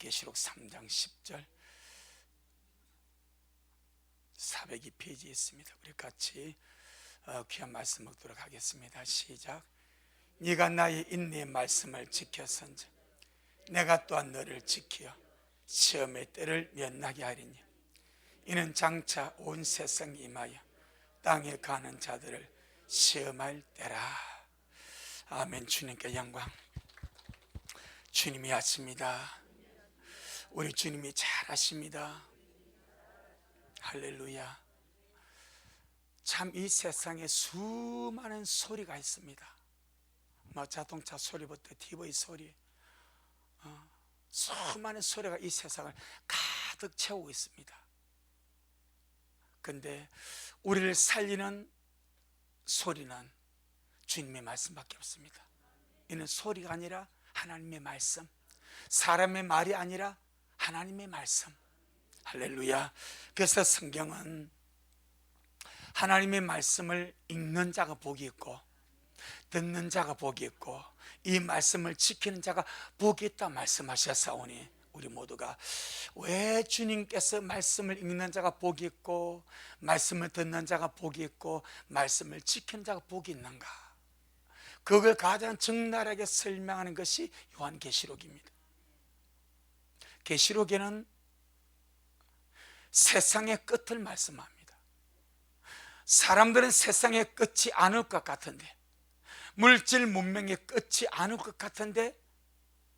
요한계시록 3장 10절 402페이지에 있습니다. 우리 같이 귀한 말씀 먹도록 하겠습니다. 시작. 네가 나의 인내의 말씀을 지켰은즉 내가 또한 너를 지키어 시험의 때를 면하게 하리니 이는 장차 온 세상에 임하여 땅에 가는 자들을 시험할 때라. 아멘. 주님께 영광. 주님이 하십니다. 우리 주님이 잘하십니다. 할렐루야. 참 이 세상에 수많은 소리가 있습니다. 자동차 소리부터 TV 소리, 수많은 소리가 이 세상을 가득 채우고 있습니다. 그런데 우리를 살리는 소리는 주님의 말씀밖에 없습니다. 이는 소리가 아니라 하나님의 말씀, 사람의 말이 아니라 하나님의 말씀. 할렐루야. 그래서 성경은 하나님의 말씀을 읽는 자가 복이 있고 듣는 자가 복이 있고 이 말씀을 지키는 자가 복이 있다 말씀하셨사오니 우리 모두가 왜 주님께서 말씀을 읽는 자가 복이 있고 말씀을 듣는 자가 복이 있고 말씀을 지키는 자가 복이 있는가, 그걸 가장 적나라하게 설명하는 것이 요한계시록입니다. 계시록에는 세상의 끝을 말씀합니다. 사람들은 세상의 끝이 않을 것 같은데, 물질 문명의 끝이 않을 것 같은데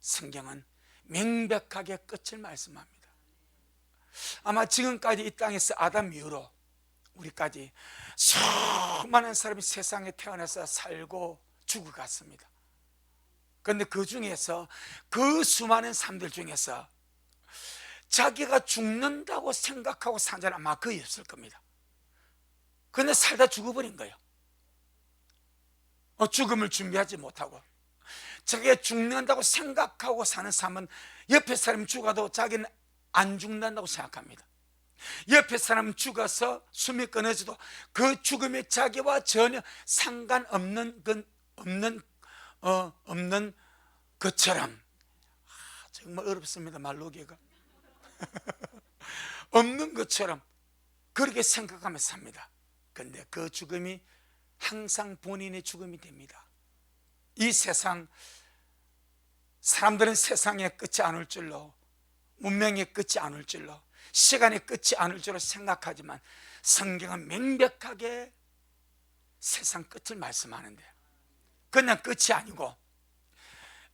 성경은 명백하게 끝을 말씀합니다. 아마 지금까지 이 땅에서 아담 이후로 우리까지 수많은 사람이 세상에 태어나서 살고 죽어갔습니다. 그런데 그 중에서 그 수많은 사람들 중에서 자기가 죽는다고 생각하고 산 사람 아마 거의 없을 겁니다. 그런데 살다 죽어버린 거예요. 죽음을 준비하지 못하고 자기가 죽는다고 생각하고 사는 사람은 옆에 사람이 죽어도 자기는 안 죽는다고 생각합니다. 옆에 사람 죽어서 숨이 끊어져도 그 죽음이 자기와 전혀 상관없는 없는 것처럼, 정말 어렵습니다. 말로기가 없는 것처럼 그렇게 생각하면서 삽니다. 그런데 그 죽음이 항상 본인의 죽음이 됩니다. 이 세상, 사람들은 세상의 끝이 안 올 줄로, 문명의 끝이 안 올 줄로, 시간의 끝이 안 올 줄로 생각하지만 성경은 명백하게 세상 끝을 말씀하는데 그냥 끝이 아니고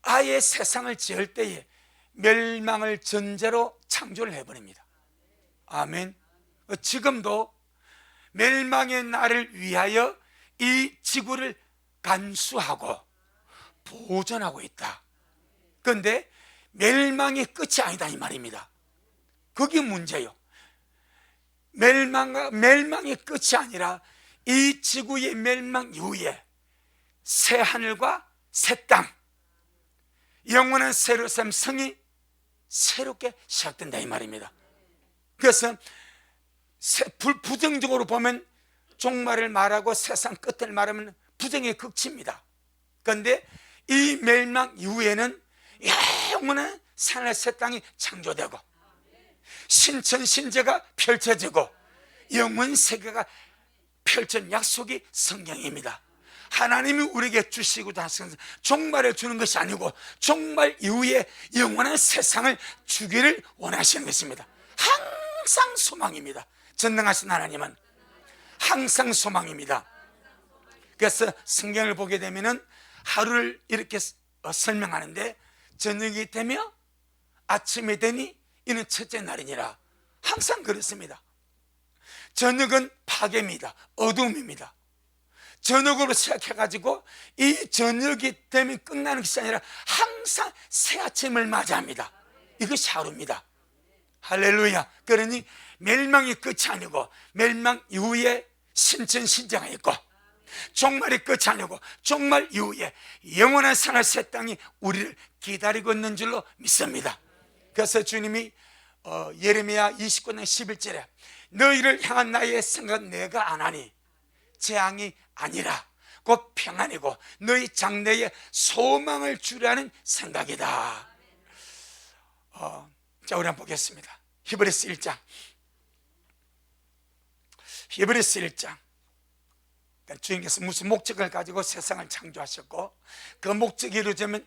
아예 세상을 지을 때에 멸망을 전제로 창조를 해버립니다. 아멘. 지금도 멸망의 날을 위하여 이 지구를 간수하고 보존하고 있다. 그런데 멸망이 끝이 아니다 이 말입니다. 그게 문제예요. 멸망이 끝이 아니라 이 지구의 멸망 이후에 새 하늘과 새 땅, 영원한 새로운 성이 새롭게 시작된다 이 말입니다. 그래서 부정적으로 보면 종말을 말하고 세상 끝을 말하면 부정의 극치입니다. 그런데 이 멸망 이후에는 영원한 새하늘 새 땅이 창조되고 신천신제가 펼쳐지고 영원 세계가 펼쳐진 약속이 성경입니다. 하나님이 우리에게 주시고자 하시는 종말을 주는 것이 아니고 종말 이후에 영원한 세상을 주기를 원하시는 것입니다. 항상 소망입니다. 전능하신 하나님은 항상 소망입니다. 그래서 성경을 보게 되면은 하루를 이렇게 설명하는데 저녁이 되며 아침이 되니 이는 첫째 날이니라. 항상 그렇습니다. 저녁은 파괴입니다. 어둠입니다. 저녁으로 시작해가지고 이 저녁이 되면 끝나는 것이 아니라 항상 새 아침을 맞이합니다. 이것이 하루입니다. 할렐루야. 그러니 멸망이 끝이 아니고 멸망 이후에 신천신제가 있고 종말이 끝이 아니고 종말 이후에 영원한 산하 새 땅이 우리를 기다리고 있는 줄로 믿습니다. 그래서 주님이 예레미야 29장 11절에 너희를 향한 나의 생각은 내가 안 하니 재앙이 아니라 곧 평안이고 너희 장래에 소망을 주려는 생각이다. 자, 우리 한번 보겠습니다. 히브리서 1장. 히브리서 1장. 주님께서 무슨 목적을 가지고 세상을 창조하셨고, 그 목적이 이루어지면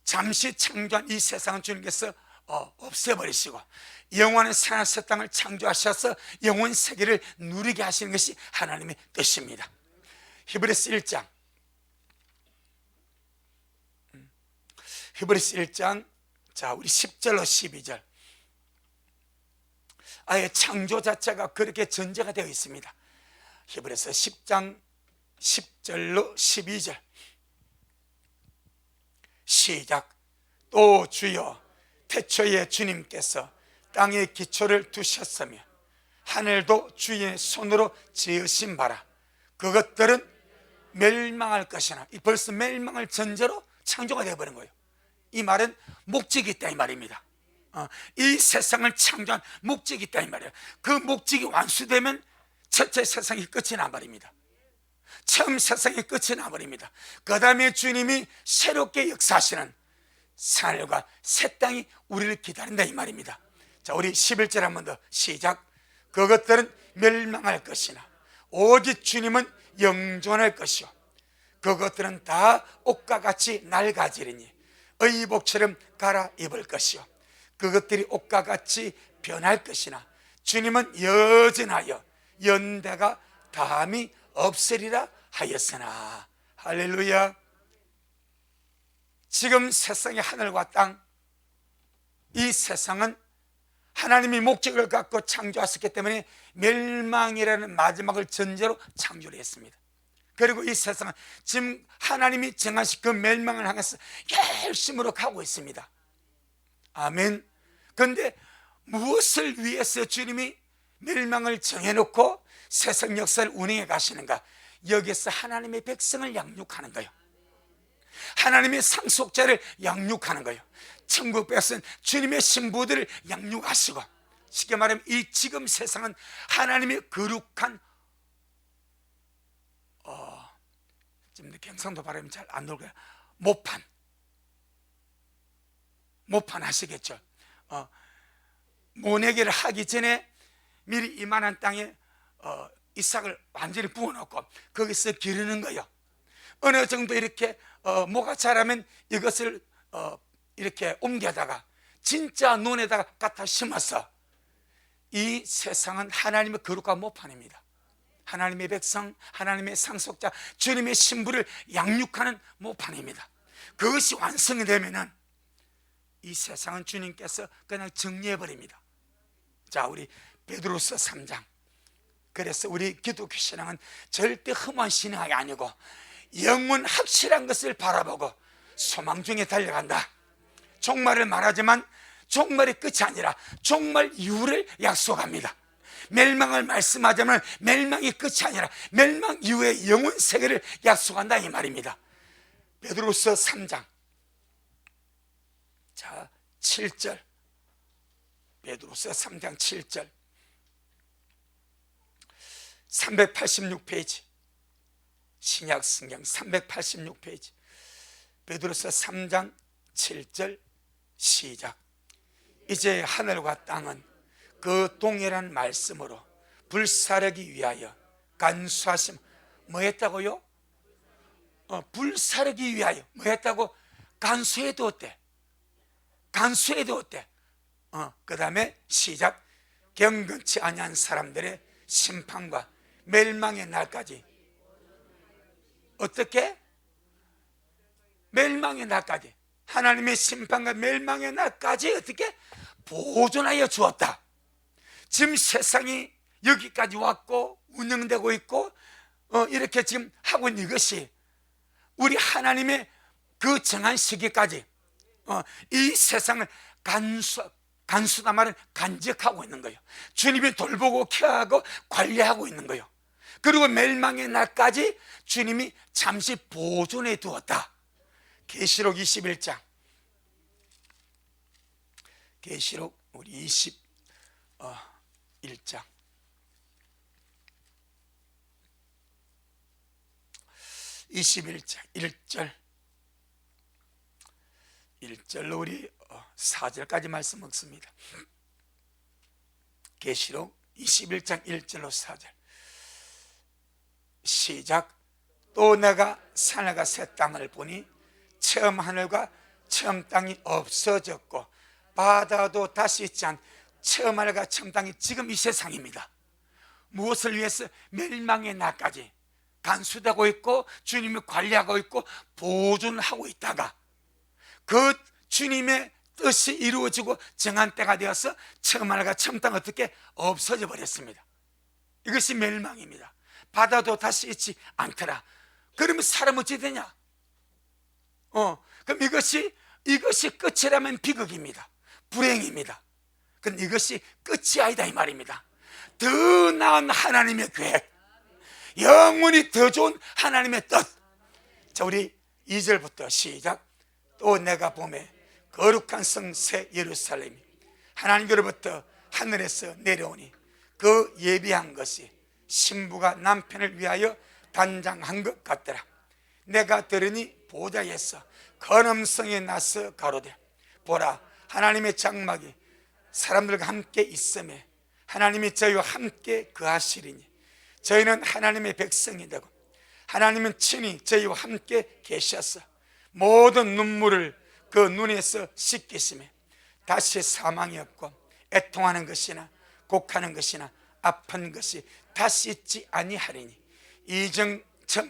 잠시 창조한 이 세상은 주님께서 없애버리시고 영원한 새하늘 새 땅을 창조하셔서 영원 세계를 누리게 하시는 것이 하나님의 뜻입니다. 히브리서 1장. 히브리서 1장. 자, 우리 10절로 12절. 아예 창조 자체가 그렇게 전제가 되어 있습니다. 히브리서 10장 10절로 12절. 시작. 또 주여, 태초에 주님께서 땅의 기초를 두셨으며 하늘도 주의 손으로 지으신 바라. 그것들은 멸망할 것이나, 벌써 멸망을 전제로 창조가 되어버린 거예요. 이 말은 목적이 있다 이 말입니다. 이 세상을 창조한 목적이 있다 이 말이에요. 그 목적이 완수되면 첫째 세상이 끝이 나버립니다. 처음 세상이 끝이 나버립니다. 그 다음에 주님이 새롭게 역사하시는 하늘과 새 땅이 우리를 기다린다 이 말입니다. 자, 우리 11절 한 번 더 시작. 그것들은 멸망할 것이나 오직 주님은 영존할 것이요 그것들은 다 옷과 같이 낡아지리니 의복처럼 갈아입을 것이요 그것들이 옷과 같이 변할 것이나 주님은 여전하여 연대가 다함이 없으리라 하였으나. 할렐루야. 지금 세상의 하늘과 땅, 이 세상은 하나님이 목적을 갖고 창조하셨기 때문에 멸망이라는 마지막을 전제로 창조를 했습니다. 그리고 이 세상은 지금 하나님이 정하신 그 멸망을 향해서 열심으로 가고 있습니다. 아멘. 그런데 무엇을 위해서 주님이 멸망을 정해놓고 세상 역사를 운행해 가시는가? 여기서 하나님의 백성을 양육하는 거예요. 하나님의 상속자를 양육하는 거예요. 천국 백성 주님의 신부들을 양육하시고, 쉽게 말하면 이 지금 세상은 하나님의 거룩한 지금 경상도 발음이 잘 안 나올 거예요. 모판 하시겠죠. 모내기를 하기 전에 미리 이만한 땅에 이삭을 완전히 부어놓고 거기서 기르는 거예요. 어느 정도 이렇게 모가 자라면 이것을 이렇게 옮겨다가 진짜 논에다가 갖다 심어서, 이 세상은 하나님의 거룩한 모판입니다. 하나님의 백성, 하나님의 상속자, 주님의 신부를 양육하는 모판입니다. 그것이 완성이 되면은 이 세상은 주님께서 그냥 정리해버립니다. 자, 우리 베드로서 3장. 그래서 우리 기독교 신앙은 절대 험한 신앙이 아니고 영원 확실한 것을 바라보고 소망 중에 달려간다. 종말을 말하지만 종말이 끝이 아니라 종말 이후를 약속합니다. 멸망을 말씀하자면 멸망이 끝이 아니라 멸망 이후의 영원 세계를 약속한다 이 말입니다. 베드로서 3장. 자, 7절. 베드로서 3장 7절. 386페이지. 신약 성경 386페이지. 베드로서 3장 7절 시작. 이제 하늘과 땅은 그 동일한 말씀으로 불사르기 위하여 간수하심. 뭐 했다고요? 불사르기 위하여 뭐 했다고? 간수해 두었대. 간수해 두었대. 그 다음에 시작. 경건치 아니한 사람들의 심판과 멸망의 날까지. 어떻게? 멸망의 날까지. 하나님의 심판과 멸망의 날까지 어떻게? 보존하여 주었다. 지금 세상이 여기까지 왔고 운영되고 있고 이렇게 지금 하고 있는 이것이 우리 하나님의 그 정한 시기까지 이 세상을 간수다 말은 간직하고 있는 거예요. 주님이 돌보고 케어하고 관리하고 있는 거예요. 그리고 멸망의 날까지 주님이 잠시 보존해 두었다. 계시록 21장. 계시록 우리 21장. 21장 1절. 1절로 우리 4절까지 말씀 읽습니다. 계시록 21장 1절로 4절 시작. 또 내가 산하가 새 땅을 보니 처음 하늘과 처음 땅이 없어졌고 바다도 다시 있지 않. 처음 하늘과 처음 땅이 지금 이 세상입니다. 무엇을 위해서? 멸망의 날까지 간수되고 있고 주님이 관리하고 있고 보존하고 있다가 그 주님의 뜻이 이루어지고 정한 때가 되어서 처음 하늘과 처음 땅 어떻게 없어져 버렸습니다. 이것이 멸망입니다. 바다도 다시 있지 않더라. 그러면 사람 어찌 되냐? 그럼 이것이 끝이라면 비극입니다. 불행입니다. 근데 이것이 끝이 아니다 이 말입니다. 더 나은 하나님의 계획, 영원히 더 좋은 하나님의 뜻. 자, 우리 2절부터 시작. 또 내가 보매 거룩한 성 새 예루살렘이 하나님께로부터 하늘에서 내려오니 그 예비한 것이 신부가 남편을 위하여 단장한 것 같더라. 내가 들으니 보좌에서 건음성이 나서 가로되 보라, 하나님의 장막이 사람들과 함께 있음에 하나님이 저희와 함께 거하시리니 저희는 하나님의 백성이 되고 하나님은 친히 저희와 함께 계셔서 모든 눈물을 그 눈에서 씻기시며 다시 사망이 없고 애통하는 것이나 곡하는 것이나 아픈 것이 다시 있지 아니하리니 이전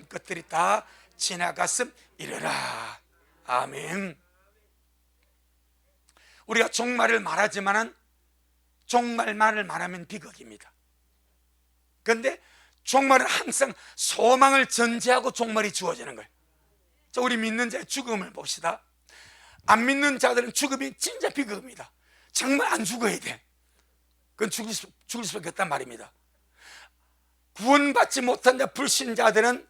것들이 다 지나갔음 이르라. 아멘. 우리가 종말을 말하지만은 종말만을 말하면 비극입니다. 그런데 종말은 항상 소망을 전제하고 종말이 주어지는 거예요. 자, 우리 믿는 자의 죽음을 봅시다. 안 믿는 자들은 죽음이 진짜 비극입니다. 정말 안 죽어야 돼. 그건 죽을 수밖에 없단 말입니다. 구원받지 못한 자 불신자들은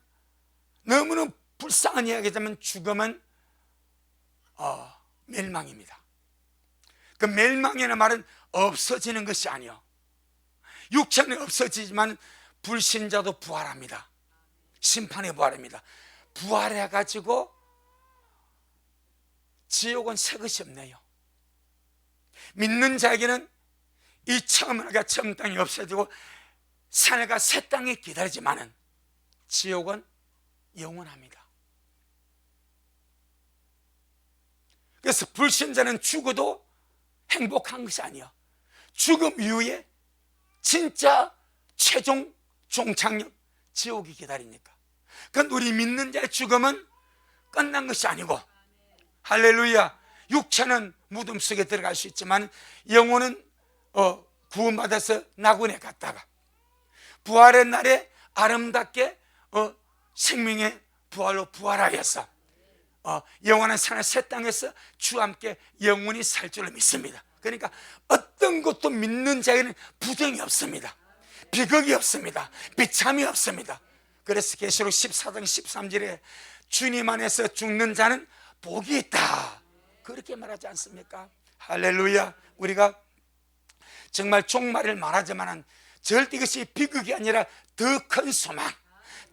너무나 불쌍한 이야기지만 죽음은 멸망입니다. 그 멸망이라는 말은 없어지는 것이 아니요, 육체는 없어지지만 불신자도 부활합니다. 심판에 부활합니다. 부활해가지고 지옥은 새 것이 없네요. 믿는 자에게는 이 처음 하늘과 처음 땅이 없어지고 산하가 새 땅이 기다리지만은 지옥은 영원합니다. 그래서 불신자는 죽어도 행복한 것이 아니요, 죽음 이후에 진짜 최종 종착역 지옥이 기다리니까. 그건 우리 믿는 자의 죽음은 끝난 것이 아니고, 할렐루야, 육체는 무덤 속에 들어갈 수 있지만 영혼은 구원받아서 나군에 갔다가 부활의 날에 아름답게 생명의 부활로 부활하여서 영원한 산의 새 땅에서 주와 함께 영원히 살 줄로 믿습니다. 그러니까 어떤 것도 믿는 자에게는 부정이 없습니다. 비극이 없습니다. 비참이 없습니다. 그래서 계시록 14장 13절에 주님 안에서 죽는 자는 복이 있다, 그렇게 말하지 않습니까? 할렐루야. 우리가 정말 종말을 말하지만 절대 이것이 비극이 아니라 더 큰 소망,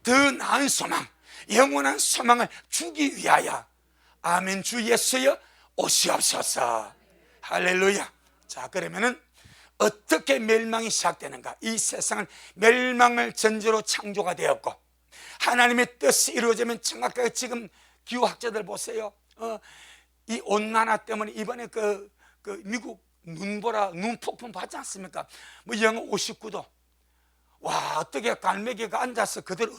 더 나은 소망, 영원한 소망을 주기 위하여, 아멘, 주 예수여 오시옵소서. 할렐루야. 자, 그러면은 어떻게 멸망이 시작되는가? 이 세상은 멸망을 전제로 창조가 되었고 하나님의 뜻이 이루어지면 정확하게, 지금 기후학자들 보세요. 이 온난화 때문에 이번에 그 미국 눈 폭풍 봤지 않습니까? 뭐 영하 59도. 와, 어떻게 갈매기가 앉아서 그대로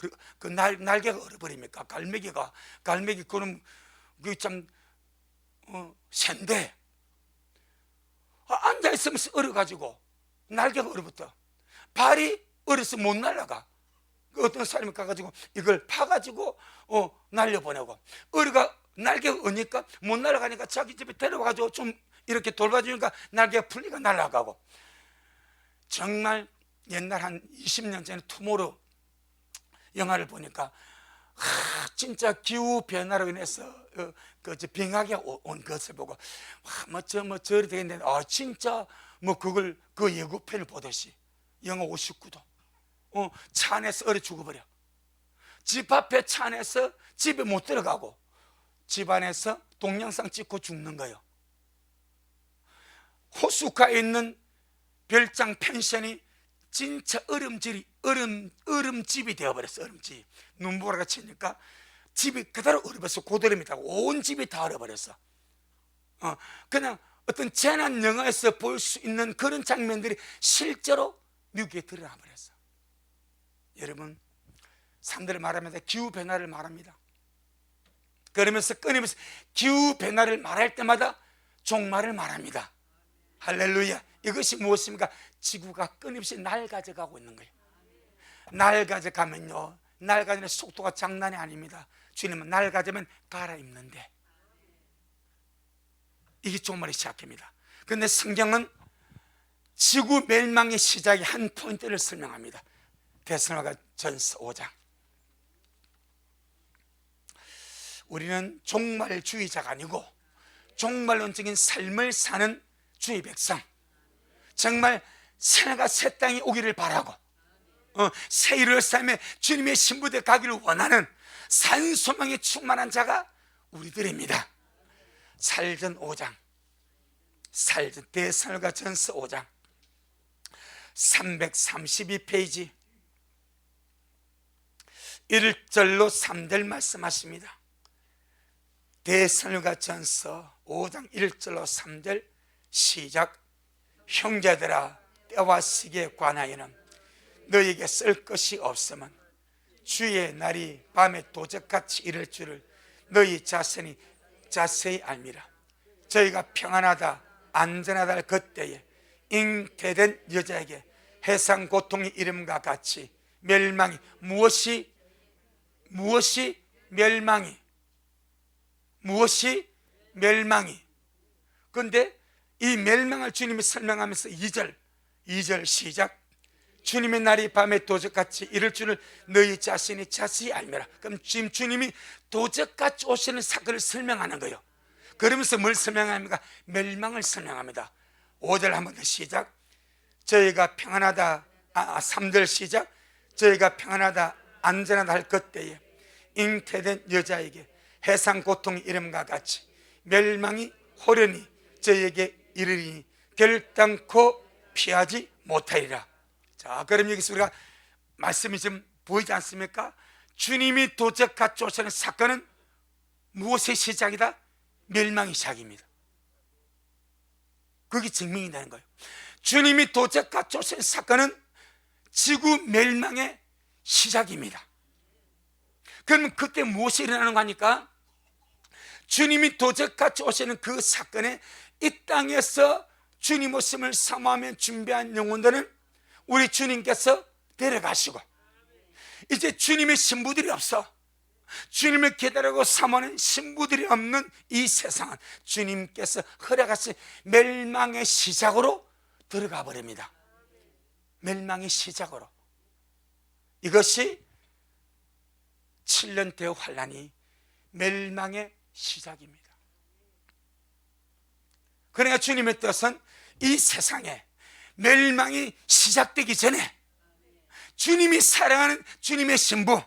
날개가 얼어버립니까? 갈매기 그럼 그참 샌데 앉아 있으면 얼어가지고 날개가 얼어붙어. 발이 얼어서 못 날아가. 어떤 사람이 가가지고 이걸 파가지고 날려보내고, 얼어가 날개가 어니까 못 날아가니까 자기 집에 데려와가지고 좀 이렇게 돌봐주니까 날개가 풀리가 날아가고. 정말 옛날 한 20년 전에 투모로우 영화를 보니까 진짜 기후 변화로 인해서 빙하기 온 것을 보고 저리 되겠는데, 진짜 그걸 그 예고편을 보듯이 영하 59도 차 안에서 얼어 죽어버려. 집 앞에 차 안에서 집에 못 들어가고 집 안에서 동영상 찍고 죽는 거예요. 호숫가에 있는 별장 펜션이 진짜 얼음집이 되어버렸어. 얼음집. 눈보라가 치니까 집이 그대로 얼어버렸어. 고드름이 타고 온 집이 다 얼어버렸어. 그냥 어떤 재난 영화에서 볼 수 있는 그런 장면들이 실제로 미국에 드러나 버렸어. 여러분, 산들을 말하면서 기후변화를 말합니다. 그러면서 끊임없이 기후변화를 말할 때마다 종말을 말합니다. 할렐루야. 이것이 무엇입니까? 지구가 끊임없이 낡아져가고 있는 거예요. 낡아져가면요, 낡아지는 속도가 장난이 아닙니다. 주님은 낡아지면 갈아입는데 이게 종말의 시작입니다. 그런데 성경은 지구 멸망의 시작의 한 포인트를 설명합니다. 데살로니가전서 5장. 우리는 종말주의자가 아니고 종말론적인 삶을 사는 주의 백성, 정말 새가 새 땅이 오기를 바라고 새 일을 삶에 주님의 신부대 가기를 원하는 산소망이 충만한 자가 우리들입니다. 살전 5장, 살전 데살로니가전서 5장 332페이지 1절로 3절 말씀하십니다. 데살로니가전서 5장 1절로 3절 시작. 형제들아, 때와 시기에 관하여는 너에게 쓸 것이 없으면 주의 날이 밤에 도적같이 이를 줄을 너희 자신이 자세히 알미라. 저희가 평안하다 안전하다 할 그때에 잉태된 여자에게 해상 고통의 이름과 같이 멸망이 무엇이 멸망이. 그런데 이 멸망을 주님이 설명하면서 2절 시작. 주님의 날이 밤에 도적같이 이를 줄을 너희 자신이 자세히 알미라. 그럼 지금 주님이 도적같이 오시는 사건을 설명하는 거예요. 그러면서 뭘 설명합니까? 멸망을 설명합니다. 5절 한 번 더 시작. 저희가 평안하다 3절 시작. 저희가 평안하다 안전하다 할 그때에 잉태된 여자에게 해상 고통의 이름과 같이 멸망이 호련히 저희에게 이르리니 결단코 피하지 못하리라. 자, 그럼 여기서 우리가 말씀이 좀 보이지 않습니까? 주님이 도적같이 오시는 사건은 무엇의 시작이다? 멸망의 시작입니다. 그게 증명이 되는 거예요. 주님이 도적같이 오시는 사건은 지구 멸망의 시작입니다. 그러면 그때 무엇이 일어나는 거니까? 주님이 도적같이 오시는 그 사건에 이 땅에서 주님 오심을 사모하며 준비한 영혼들은 우리 주님께서 데려가시고, 이제 주님의 신부들이 없어. 주님을 기다리고 사모하는 신부들이 없는 이 세상은 주님께서 허락하신 멸망의 시작으로 들어가 버립니다. 멸망의 시작으로. 이것이 7년 대환란이 멸망의 시작입니다. 그러니까 주님의 뜻은 이 세상에 멸망이 시작되기 전에 주님이 사랑하는 주님의 신부,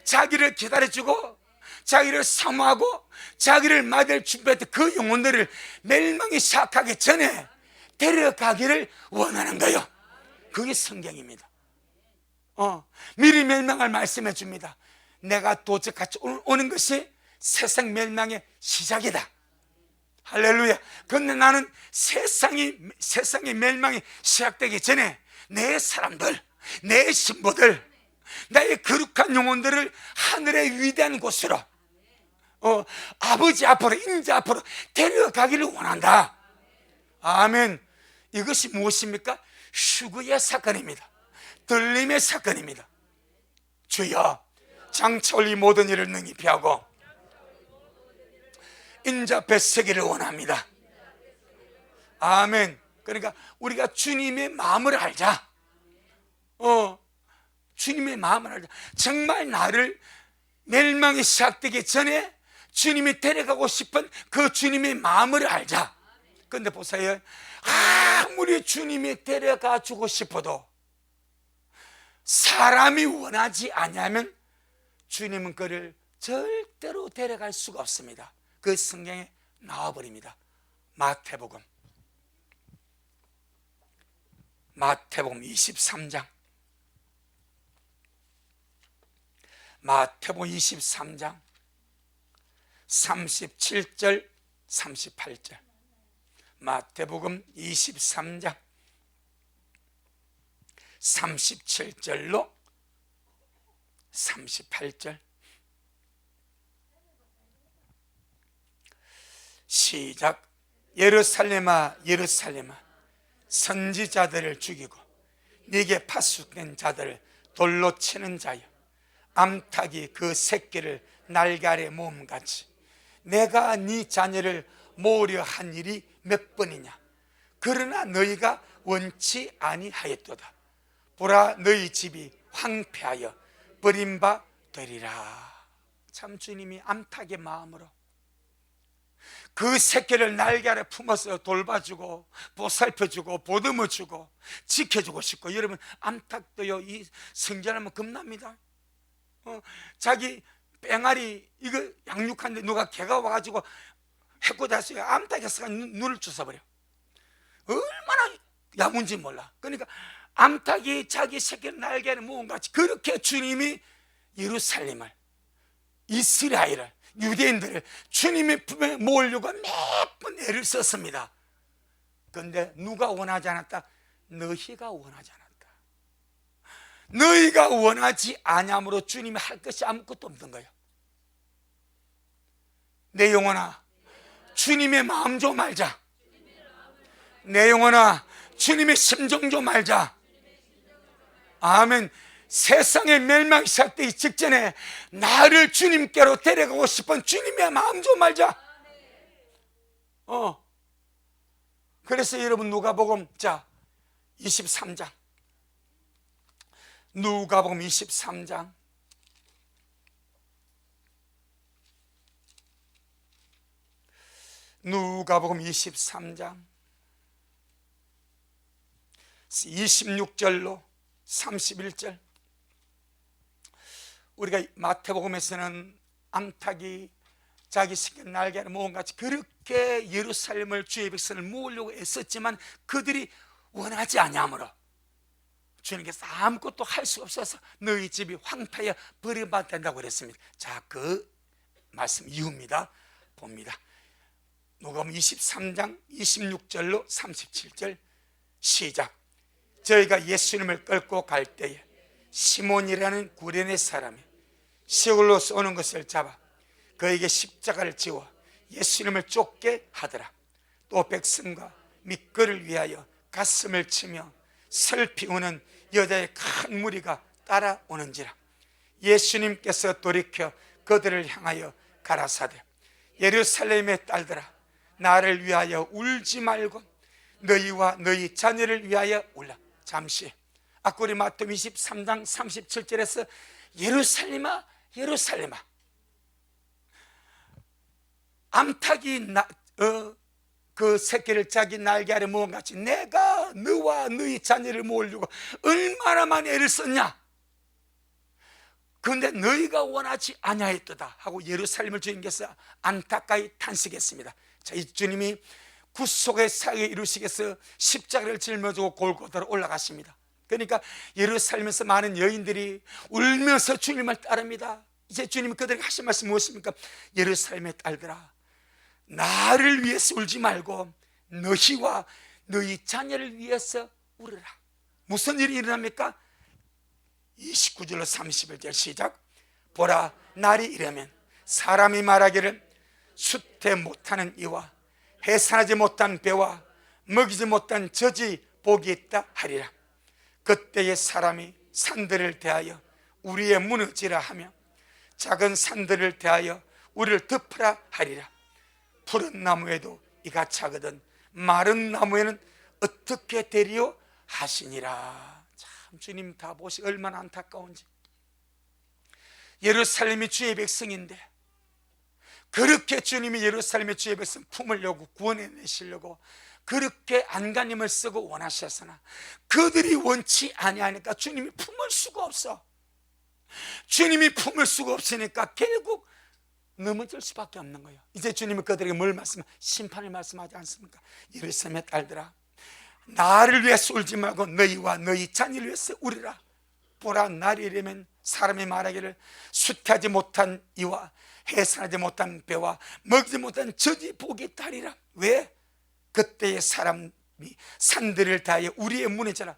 자기를 기다려주고 자기를 사모하고 자기를 맞을 준비했던 그 영혼들을 멸망이 시작하기 전에 데려가기를 원하는 거예요. 그게 성경입니다. 미리 멸망을 말씀해 줍니다. 내가 도적같이 오는 것이 세상 멸망의 시작이다. 할렐루야. 그런데 나는 세상의 멸망이 시작되기 전에 내 사람들, 내 신부들, 나의 거룩한 영혼들을 하늘의 위대한 곳으로 아버지 앞으로, 인자 앞으로 데려가기를 원한다. 아멘. 이것이 무엇입니까? 휴거의 사건입니다. 들림의 사건입니다. 주여, 장차올 모든 일을 능히 피하고 인자 뱃새기를 원합니다. 아멘. 그러니까 우리가 주님의 마음을 알자. 주님의 마음을 알자. 정말 나를 멸망이 시작되기 전에 주님이 데려가고 싶은 그 주님의 마음을 알자. 그런데 보세요, 아무리 주님이 데려가 주고 싶어도 사람이 원하지 않으면 주님은 그를 절대로 데려갈 수가 없습니다. 그 성경에 나와버립니다. 마태복음 마태복음 23장, 마태복음 23장 37절 38절, 마태복음 23장 37절로 38절. 시작. 예루살렘아 예루살렘아, 선지자들을 죽이고 네게 파수된 자들을 돌로 치는 자여, 암탉이 그 새끼를 날개 아래 모음같이 내가 네 자녀를 모으려 한 일이 몇 번이냐. 그러나 너희가 원치 아니하였도다. 보라, 너희 집이 황폐하여 버림바 되리라. 참, 주님이 암탉의 마음으로 그 새끼를 날개 아래 품어서 돌봐주고 보살펴주고 보듬어주고 지켜주고 싶고, 여러분, 암탉도요, 이 성전하면 겁납니다. 자기 뺑아리 이거 양육하는데 누가 개가 와가지고 해코다스요, 암탉이 싹 눈을 주워버려. 얼마나 야문지 몰라. 그러니까 암탉이 자기 새끼를 날개를 모은같이 그렇게 주님이 예루살렘을, 이스라엘을, 유대인들을 주님의 품에 모으려고 몇 번 애를 썼습니다. 그런데 누가 원하지 않았다? 너희가 원하지 않았다. 너희가 원하지 아니함으로 주님이 할 것이 아무것도 없는 거예요. 내 영혼아, 주님의 마음 좀 알자. 내 영혼아, 주님의 심정 좀 알자. 아멘. 세상의 멸망이 시작되기 직전에 나를 주님께로 데려가고 싶은 주님의 마음 좀 알자. 그래서 여러분, 누가복음 23장, 누가복음 23장 누가복음 23장 26절로 31절. 우리가 마태복음에서는 암탉이 자기 새끼 날개를 모음같이 그렇게 예루살렘을, 주의 백성을 모으려고 애썼지만 그들이 원하지 아니하므로 주님께서 아무것도 할 수 없어서 너희 집이 황폐하여 버림받아 된다고 그랬습니다. 자, 그 말씀 이유입니다. 봅니다. 누가복음 23장 26절로 37절. 시작. 저희가 예수님을 끌고 갈 때에 시몬이라는 구레네 사람이 시골로서 오는 것을 잡아 그에게 십자가를 지워 예수님을 쫓게 하더라. 또 백성과 및 그를 위하여 가슴을 치며 슬피 우는 여자의 큰 무리가 따라오는지라. 예수님께서 돌이켜 그들을 향하여 가라사대, 예루살렘의 딸들아, 나를 위하여 울지 말고 너희와 너희 자녀를 위하여 울라. 잠시, 아까 우리 마태복음 23장 37절에서 예루살렘아 예루살렘아, 암탉이 그 새끼를 자기 날개 아래 모음같이 내가 너와 너희 자녀를 모으려고 얼마나 많이 애를 썼냐. 그런데 너희가 원하지 아니하였도다 하고 예루살렘을 주님께서 안타까이 탄식했습니다. 자, 이 주님이 구속의 사역을 이루시기 위해서 십자가를 짊어지고 골고다로 올라가십니다. 그러니까 예루살렘에서 많은 여인들이 울면서 주님을 따릅니다. 이제 주님이 그들에게 하신 말씀이 무엇입니까? 예루살렘의 딸들아, 나를 위해서 울지 말고 너희와 너희 자녀를 위해서 울으라. 무슨 일이 일어납니까? 29절로 31절 시작. 보라, 날이 이르면 사람이 말하기를 수태 못하는 이와 해산하지 못한 배와 먹이지 못한 젖이 복이 있다 하리라. 그때의 사람이 산들을 대하여 우리의 무너지라 하며 작은 산들을 대하여 우리를 덮으라 하리라. 푸른 나무에도 이가 차거든 마른 나무에는 어떻게 되리요 하시니라. 참, 주님 다 보시 얼마나 안타까운지. 예루살렘이 주의 백성인데 그렇게 주님이 예루살렘의 주의 백성 품으려고 구원해내시려고 그렇게 안간힘을 쓰고 원하셨으나 그들이 원치 아니하니까 주님이 품을 수가 없어. 주님이 품을 수가 없으니까 결국 넘어질 수밖에 없는 거예요. 이제 주님이 그들에게 뭘 심판을 말씀하지 않습니까? 예루살렘의 딸들아, 나를 위해서 울지 말고 너희와 너희 자녀를 위해서 울으라. 보라, 날이 이르면 사람이 말하기를 숫하지 못한 이와 해산하지 못한 배와 먹지 못한 젖이 복이 있다리라. 왜? 그때의 사람이 산들을 다하여 우리의 문에 져라.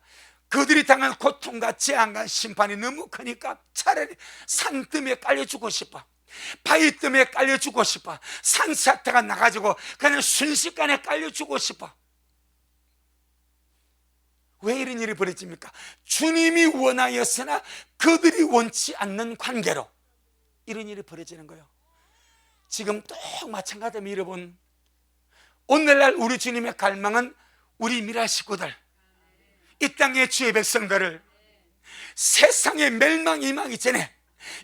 그들이 당한 고통과 재앙과 심판이 너무 크니까 차라리 산뜸에 깔려 죽고 싶어, 바위뜸에 깔려 죽고 싶어, 산사태가 나가지고 그냥 순식간에 깔려 죽고 싶어. 왜 이런 일이 벌어집니까? 주님이 원하였으나 그들이 원치 않는 관계로 이런 일이 벌어지는 거예요. 지금 또 마찬가지입니다. 여러분, 오늘날 우리 주님의 갈망은 우리 미라 식구들, 이 땅의 주의 백성들을 세상에 멸망 임하기 전에,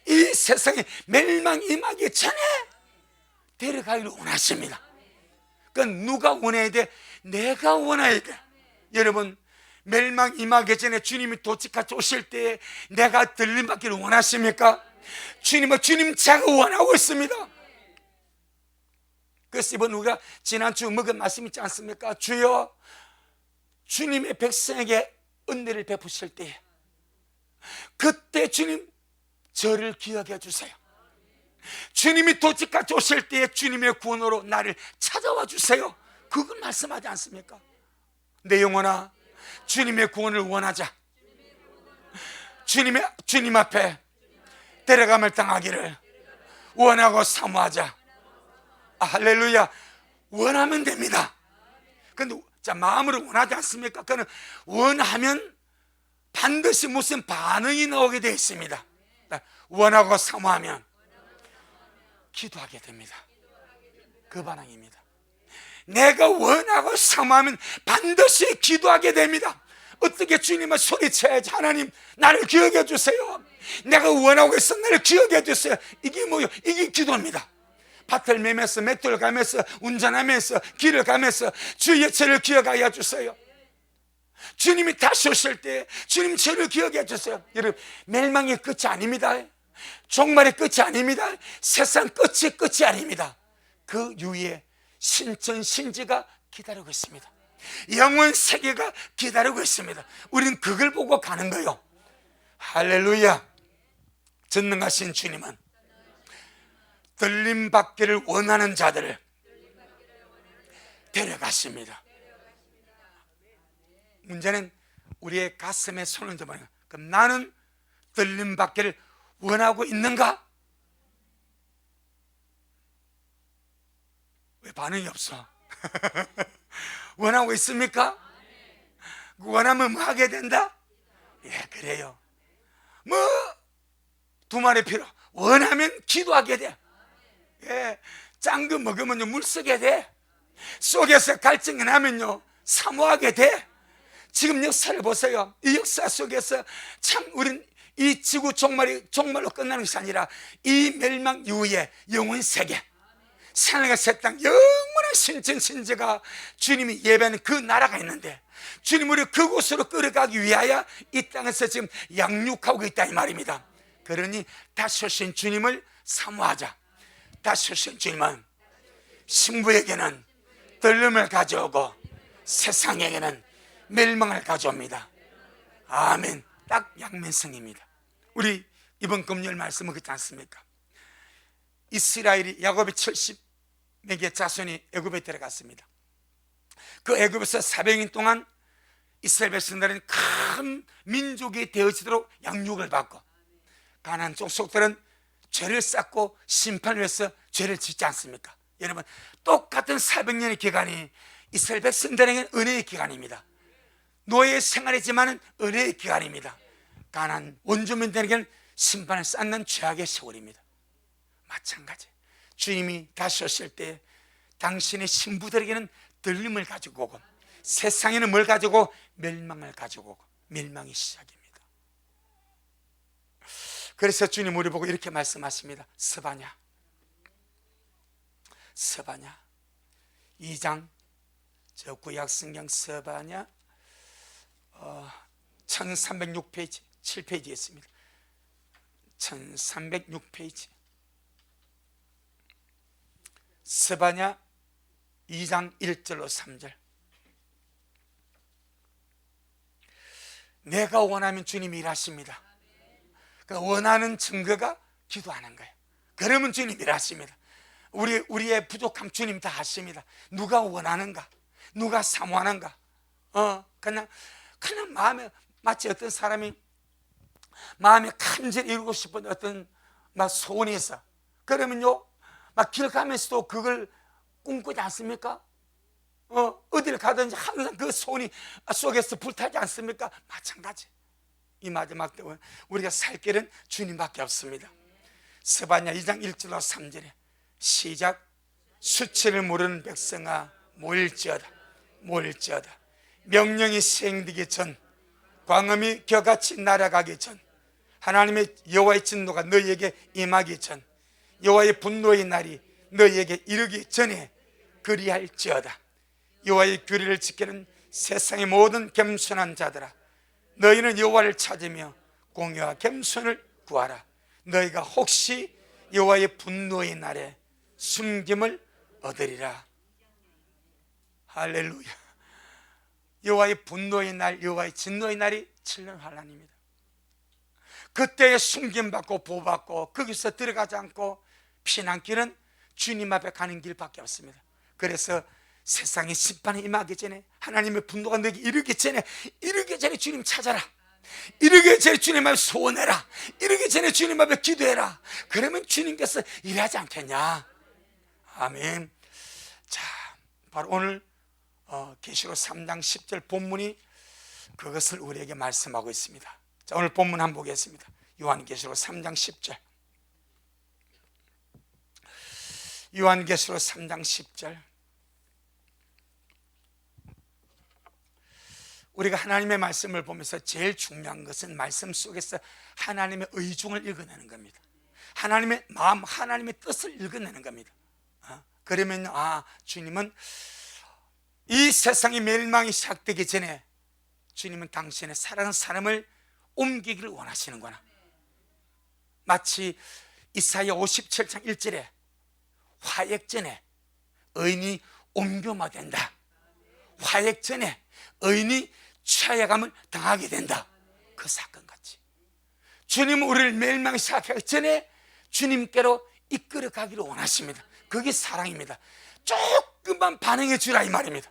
이 세상에 멸망 임하기 전에 데려가기를 원하십니다. 그건 누가 원해야 돼? 내가 원해야 돼. 여러분, 멸망 임하기 전에 주님이 도착같이 오실 때 내가 들림받기를 원하십니까? 주님은 주님 자가 원하고 있습니다. 그래서 이번 우리가 지난주 먹은 말씀 있지 않습니까? 주여, 주님의 백성에게 은혜를 베푸실 때 그때 주님 저를 기억해 주세요. 주님이 도착같이 오실 때 주님의 구원으로 나를 찾아와 주세요. 그걸 말씀하지 않습니까? 내 영혼아, 주님의 구원을 원하자. 주님 앞에 데려감을 당하기를 원하고 사모하자. 할렐루야. 원하면 됩니다. 근데 자, 마음으로 원하지 않습니까? 그는 원하면 반드시 무슨 반응이 나오게 되어 있습니다. 원하고 사모하면 기도하게 됩니다. 그 반응입니다. 내가 원하고 사모하면 반드시 기도하게 됩니다. 어떻게 주님을 소리쳐야지? 하나님, 나를 기억해 주세요. 내가 원하고 있어, 나를 기억해 주세요. 이게 뭐요? 이게 기도입니다. 밭을 매면서, 맷돌 가면서, 운전하면서, 길을 가면서 주의 저를 기억하여 주세요. 주님이 다시 오실 때 주님 저를 기억해 주세요. 여러분, 멸망의 끝이 아닙니다. 종말의 끝이 아닙니다. 세상 끝이 아닙니다. 그 위에 신천신지가 기다리고 있습니다. 영원 세계가 기다리고 있습니다. 우리는 그걸 보고 가는 거예요. 할렐루야. 전능하신 주님은 들림받기를 원하는 자들을 데려가십니다. 문제는 우리의 가슴에 손을 얹어보는 거예요. 그럼 나는 들림받기를 원하고 있는가? 왜 반응이 없어? 원하고 있습니까? 원하면 뭐 하게 된다? 예, 그래요. 뭐 두 마리 필요, 원하면 기도하게 돼. 예, 짠 거 먹으면 물 쓰게 돼. 속에서 갈증이 나면요 사모하게 돼. 지금 역사를 보세요. 이 역사 속에서 참 우린 이 지구 종말로 끝나는 것이 아니라 이 멸망 이후에 영원 세계, 하늘과 새 땅, 영원한 신천신지가 주님이 예배하는 그 나라가 있는데, 주님 우리 그곳으로 끌어가기 위하여 이 땅에서 지금 양육하고 있다 이 말입니다. 그러니 다시 오신 주님을 사모하자. 다시 오신 주님은 신부에게는 들림을 가져오고 세상에게는 멸망을 가져옵니다. 아멘. 딱 양면성입니다. 우리 이번 금요일 말씀은 그렇지 않습니까? 이스라엘이 야곱의 70명의 자손이 애굽에 들어갔습니다. 그 애굽에서 400년 동안 이스라엘 백성들은 큰 민족이 되어지도록 양육을 받고, 가나안 족속들은 죄를 쌓고 심판을 위해서 죄를 짓지 않습니까? 여러분, 똑같은 400년의 기간이 이스라엘 백성들에게는 은혜의 기간입니다. 노예 생활이지만 은혜의 기간입니다. 가나안 원주민들에게는 심판을 쌓는 죄악의 세월입니다. 마찬가지, 주님이 다시 오실 때 당신의 신부들에게는 들림을 가지고 오고, 세상에는 뭘 가지고? 멸망을 가지고 오고, 멸망의 시작입니다. 그래서 주님 우리 보고 이렇게 말씀하십니다. 스바냐 2장 저 구약성경 스바냐 1306페이지 7페이지에 있습니다. 1306페이지 스바냐 2장 1절로 3절. 내가 원하면 주님이 일하십니다. 원하는 증거가 기도하는 거예요. 그러면 주님이 일하십니다. 우리의 부족함 주님 다 아십니다. 누가 원하는가, 누가 사모하는가. 그냥 마음에, 마치 어떤 사람이 마음에 간절히 이루고 싶은 어떤 막 소원이 있어. 그러면요, 막 길 가면서도 그걸 꿈꾸지 않습니까? 어딜 가든지 항상 그 소원이 속에서 불타지 않습니까? 마찬가지. 이 마지막 때 우리가 살 길은 주님밖에 없습니다. 스바냐 2장 1절로 3절에 시작. 수치를 모르는 백성아 모일지어다, 모일지어다. 명령이 시행되기 전, 광음이 겨같이 날아가기 전, 하나님의 여호와의 진노가 너희에게 임하기 전, 여호와의 분노의 날이 너희에게 이르기 전에 그리할지어다. 여호와의 규례를 지키는 세상의 모든 겸손한 자들아, 너희는 여호와를 찾으며 공의와 겸손을 구하라. 너희가 혹시 여호와의 분노의 날에 숨김을 얻으리라. 할렐루야. 여호와의 분노의 날, 여호와의 진노의 날이 7년 환란입니다. 그때에 숨김받고 보호받고 거기서 들어가지 않고 피난길은 주님 앞에 가는 길밖에 없습니다. 그래서 세상의 심판이 임하기 전에, 하나님의 분노가 너에게 이르기 전에 주님 찾아라. 이르기 전에 주님 앞에 소원해라. 이르기 전에 주님 앞에 기도해라. 그러면 주님께서 일하지 않겠냐. 아멘. 자, 바로 오늘 계시록 3장 10절 본문이 그것을 우리에게 말씀하고 있습니다. 자, 오늘 본문 한번 보겠습니다. 요한계시록 3장 10절. 요한계시록 3장 10절. 우리가 하나님의 말씀을 보면서 제일 중요한 것은 말씀 속에서 하나님의 의중을 읽어내는 겁니다. 하나님의 마음, 하나님의 뜻을 읽어내는 겁니다. 그러면 주님은 이 세상의 멸망이 시작되기 전에 주님은 당신의 사랑하는 사람을 옮기기를 원하시는구나. 마치 이사야 57장 1절에 화액 전에 의인이 옮겨마된다. 화액 전에 의인이 최악감을 당하게 된다. 그 사건 같이 주님은 우리를 멸망 시작하기 전에 주님께로 이끌어 가기를 원하십니다. 그게 사랑입니다. 조금만 반응해 주라 이 말입니다.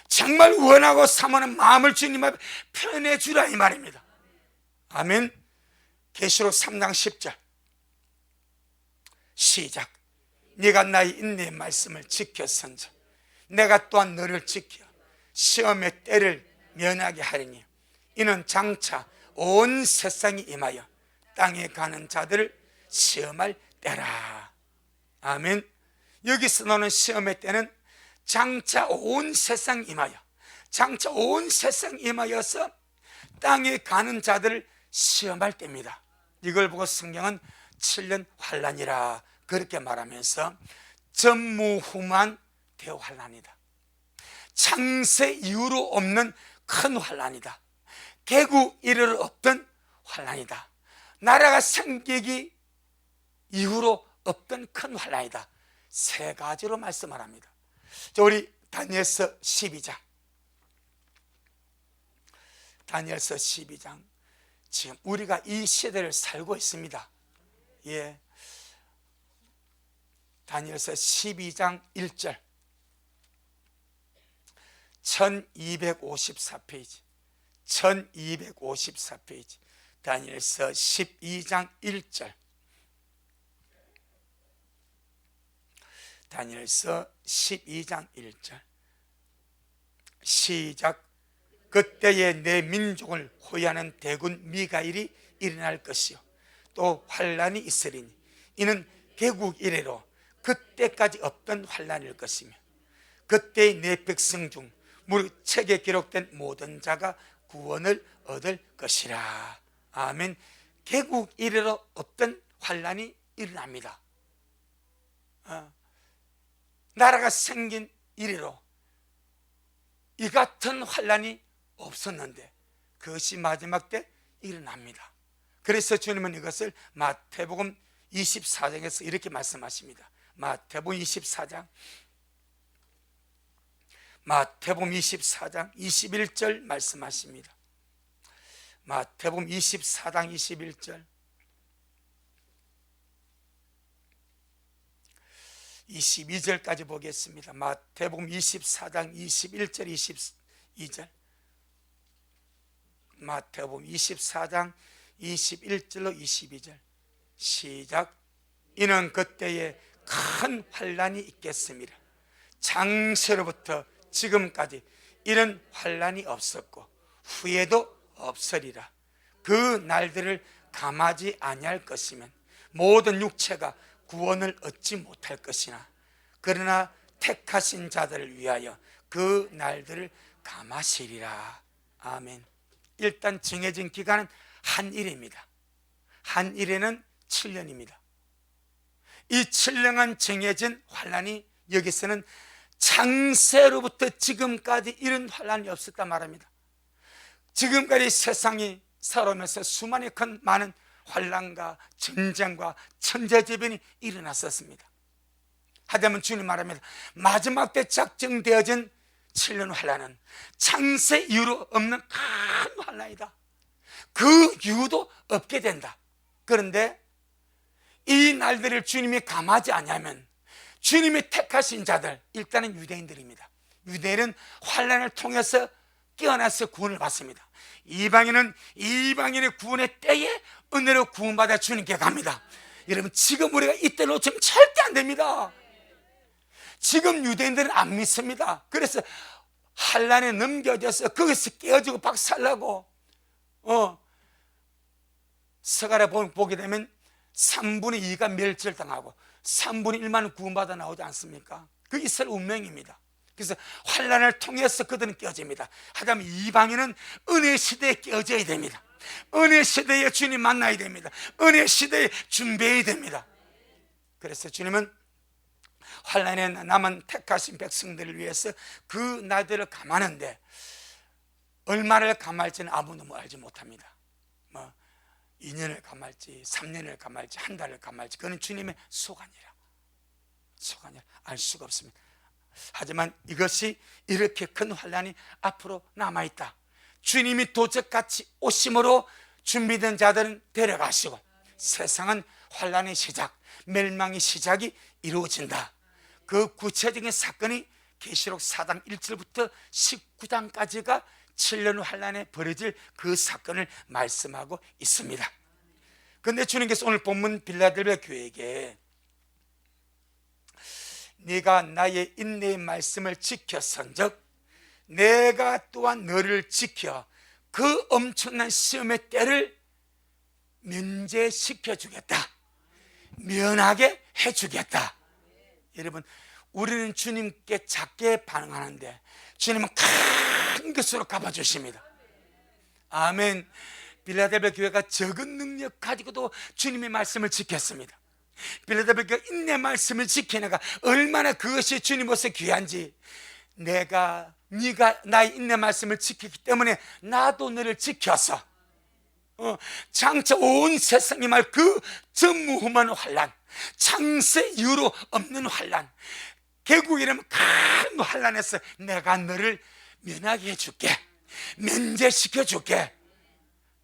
정말 원하고 사모하는 마음을 주님 앞에 표현해 주라 이 말입니다. 아멘. 계시록 3장 10절 시작. 네가 나의 인내의 말씀을 지켰은즉 내가 또한 너를 지켜 시험의 때를 면하게 하리니 이는 장차 온 세상이 임하여 땅에 가는 자들을 시험할 때라. 아멘. 여기서 나오는 시험의 때는 장차 온 세상 임하여, 장차 온 세상 임하여서 땅에 가는 자들을 시험할 때입니다. 이걸 보고 성경은 7년 환란이라 그렇게 말하면서 전무후무한 대환란이다. 창세 이후로 없는 큰 환란이다. 개국 이래로 없던 환란이다. 나라가 생기기 이후로 없던 큰 환란이다. 세 가지로 말씀을 합니다. 우리 다니엘서 12장, 다니엘서 12장. 지금 우리가 이 시대를 살고 있습니다. 예. 다니엘서 12장 1절 1254페이지 1254페이지 다니엘서 12장 1절 다니엘서 12장 1절 시작. 그때에 내 민족을 호위하는 대군 미가일이 일어날 것이요 또 환란이 있으리니 이는 개국 이래로 그때까지 없던 환란일 것이며 그때의 내 백성 중 무릇 책에 기록된 모든 자가 구원을 얻을 것이라. 아멘. 개국 이래로 없던 환란이 일어납니다. 나라가 생긴 이래로 이 같은 환란이 없었는데 그것이 마지막 때 일어납니다. 그래서 주님은 이것을 마태복음 24장에서 이렇게 말씀하십니다. 마태복음 24장 21절 말씀하십니다. 마태복음 24장 21절, 22절까지 보겠습니다. 마태복음 24장 21절 22절, 마태복음 24장 21절로 22절 시작. 이는 그때에 큰 환난이 있겠습니다. 창세로부터 지금까지 이런 환난이 없었고 후에도 없으리라. 그 날들을 감하지 아니할 것이면 모든 육체가 구원을 얻지 못할 것이나 그러나 택하신 자들을 위하여 그 날들을 감하시리라. 아멘. 일단 정해진 기간은 한 일입니다. 한 일에는 7년입니다. 이 7년간 정해진 환난이 여기서는 창세로부터 지금까지 이런 환난이 없었다 말합니다. 지금까지 세상이 살아오면서 수많은 큰 많은 환난과 전쟁과 천재지변이 일어났었습니다. 하다면 주님 말합니다. 마지막 때 작정되어진 7년 환난은 창세 이후로 없는 큰 환난이다. 그 이유도 없게 된다. 그런데 이 날들을 주님이 감하지 않으면 주님이 택하신 자들, 일단은 유대인들입니다. 유대인은 환난을 통해서 깨어나서 구원을 받습니다. 이방인은 이방인의 구원의 때에 은혜로 구원받아 주님께 갑니다. 여러분, 지금 우리가 이때 놓치면 절대 안 됩니다. 지금 유대인들은 안 믿습니다. 그래서 환난에 넘겨져서 거기서 깨어지고 박살나고 서가라 보게 되면 3분의 2가 멸절당하고 3분의 1만 구원받아 나오지 않습니까? 그 이스라엘 운명입니다. 그래서 환난을 통해서 그들은 깨어집니다. 하다면 이방인은 은혜 시대에 깨어져야 됩니다. 은혜 시대에 주님 만나야 됩니다. 은혜 시대에 준비해야 됩니다. 그래서 주님은 환난에 남은 택하신 백성들을 위해서 그 날들을 감하는데 얼마를 감할지는 아무도 알지 못합니다. 2년을 감할지 3년을 감할지 한 달을 감할지 그건 주님의 소관이라 알 수가 없습니다. 하지만 이것이 이렇게 큰 환난이 앞으로 남아있다. 주님이 도적같이 오심으로 준비된 자들은 데려가시고 세상은 환난의 시작, 멸망의 시작이 이루어진다. 그 구체적인 사건이 계시록 4장 1절부터 19장까지가 7년 환난에 벌어질 그 사건을 말씀하고 있습니다. 그런데 주님께서 오늘 본문 빌라델비아 교회에게 네가 나의 인내의 말씀을 지켰은즉 내가 또한 너를 지켜 그 엄청난 시험의 때를 면제시켜 주겠다, 면하게 해주겠다. 여러분, 우리는 주님께 작게 반응하는데 주님은 큰 것으로 갚아주십니다. 아멘. 빌라델비아 교회가 적은 능력 가지고도 주님의 말씀을 지켰습니다. 빌라델비아 교회가 인내 말씀을 지키니까 얼마나 그것이 주님으로서 귀한지, 네가 나의 인내 말씀을 지키기 때문에 나도 너를 지켜서 장차 온 세상이 말 그 전무후무한 환난, 창세 이후로 없는 환난, 결국 이러면 큰 환난에서 내가 너를 면하게 해줄게, 면제시켜 줄게.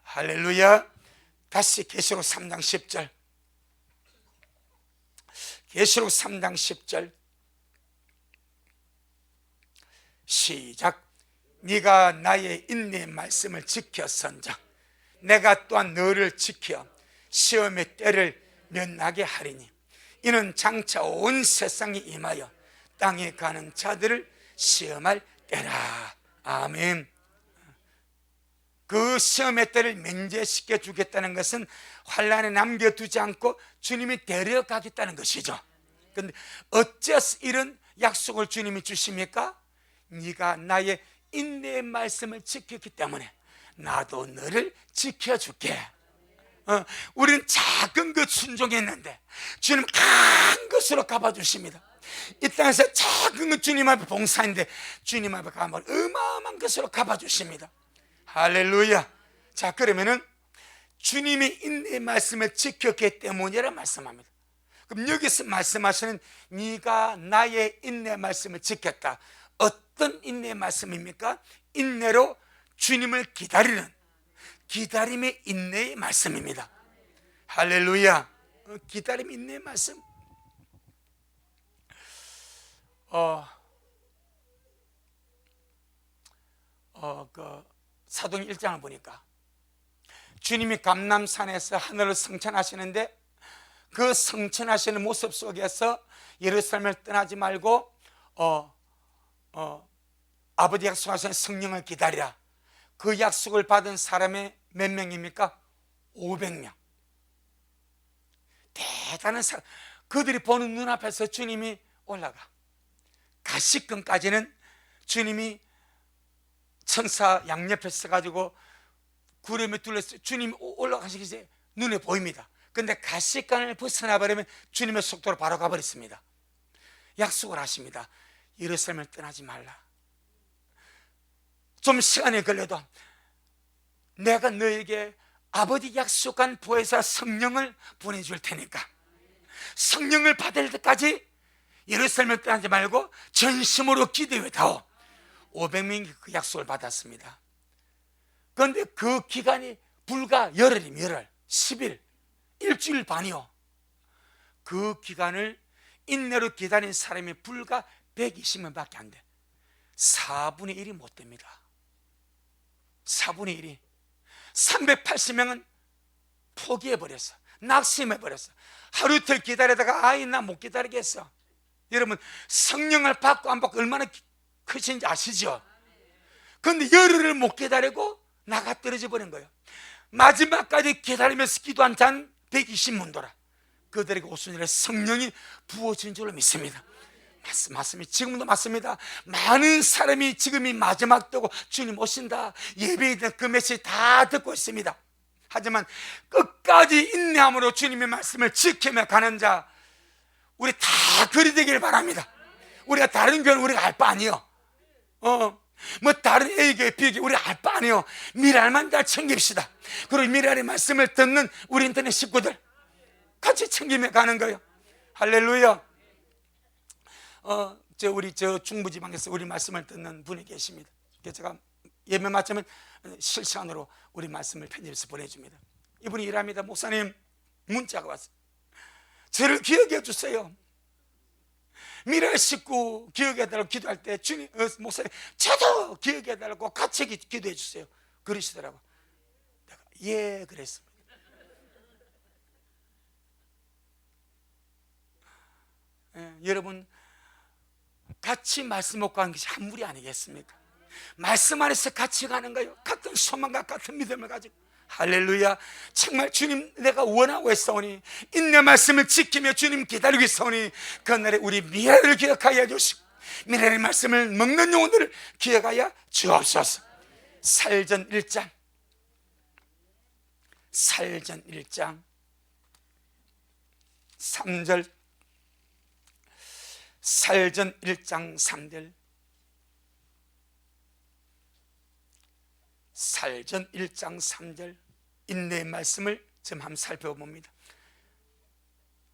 할렐루야. 다시 계시록 3장 10절, 계시록 3장 10절 시작. 네가 나의 인내의 말씀을 지켰은즉 내가 또한 너를 지켜 시험의 때를 면하게 하리니 이는 장차 온 세상이 임하여 땅에 가는 자들을 시험할 때라. 아멘. 그 시험의 때를 면제시켜 주겠다는 것은 환난에 남겨두지 않고 주님이 데려가겠다는 것이죠. 그런데 어째서 이런 약속을 주님이 주십니까? 네가 나의 인내의 말씀을 지켰기 때문에 나도 너를 지켜줄게. 우리는 작은 것 순종했는데 주님은 큰 것으로 갚아주십니다. 이 땅에서 작은 것 주님 앞에 봉사인데 주님 앞에 가면 어마어마한 것으로 갚아주십니다. 할렐루야. 자, 그러면은 주님이 인내의 말씀을 지켰기 때문이라 말씀합니다. 그럼 여기서 말씀하시는 네가 나의 인내 말씀을 지켰다. 어떤 인내의 말씀입니까? 인내로 주님을 기다리는, 기다림의 인내의 말씀입니다. 할렐루야. 기다림 인내의 말씀. 사도행 1장을 보니까 주님이 감람산에서 하늘을 성천하시는데 그 성천하시는 모습 속에서 예루살렘을 떠나지 말고 아버지 약속하신 성령을 기다리라. 그 약속을 받은 사람이 몇 명입니까? 500명. 대단한 사람. 그들이 보는 눈앞에서 주님이 올라가. 가시권까지는 주님이 천사 양옆에 서가지고 구름에 둘러서 주님이 올라가시기 전에 눈에 보입니다. 근데 가시권을 벗어나 버리면 주님의 속도로 바로 가버렸습니다. 약속을 하십니다. 예루살렘을 떠나지 말라. 좀 시간이 걸려도 내가 너에게 아버지 약속한 보혜사 성령을 보내줄 테니까 성령을 받을 때까지 예루살렘을 떠나지 말고 전심으로 기도해 다오. 500명이 그 약속을 받았습니다. 그런데 그 기간이 불과 열흘이면 열흘, 10일, 일주일 반이요. 그 기간을 인내로 기다린 사람이 불과 120명밖에 안 돼. 4분의 1이 못 됩니다. 4분의 1이 380명은 포기해버렸어. 낙심해버렸어. 하루 이틀 기다리다가 아이 나 못 기다리겠어. 여러분 성령을 받고 안 받고 얼마나 크신지 아시죠? 그런데 열흘을 못 기다리고 나가 떨어져 버린 거예요. 마지막까지 기다리면서 기도한 잔 120문도라. 그들에게 오순절에 성령이 부어진 줄로 믿습니다. 맞습니다. 지금도 맞습니다. 많은 사람이 지금이 마지막 때고 주님 오신다 예배에 대한 그 메시지 다 듣고 있습니다. 하지만 끝까지 인내함으로 주님의 말씀을 지키며 가는 자 우리 다 그리 되길 바랍니다. 우리가 다른 교회는 우리가 알 바 아니요. 뭐 다른 A교회 B교회 우리가 알 바 아니요. 미랄만 잘 챙깁시다. 그리고 미랄의 말씀을 듣는 우리 인터넷 식구들 같이 챙기며 가는 거예요. 할렐루야. 우리 중부지방에서 우리 말씀을 듣는 분이 계십니다. 그래서 제가 예배 마치면 실시간으로 우리 말씀을 편집해서 보내줍니다. 이분이 일합니다. 목사님 문자가 왔어요. 저를 기억해 주세요. 미래 식구 기억해달라고 기도할 때 주님 목사님 저도 기억해달라고 같이 기도해 주세요 그러시더라고. 내가 예 그랬습니다. 여러분 같이 말씀 먹고 가는 것이 한 무리 아니겠습니까? 말씀 안에서 같이 가는 거예요. 같은 소망과 같은 믿음을 가지고. 할렐루야. 정말 주님 내가 원하고 있사오니 인내 말씀을 지키며 주님 기다리고 있사오니 그날에 우리 미래를 기억하여 주시고 미래의 말씀을 먹는 영혼들을 기억하여 주옵소서. 살전 1장 3절 살전 1장 3절 살전 1장 3절 인내의 말씀을 지금 한번 살펴봅니다.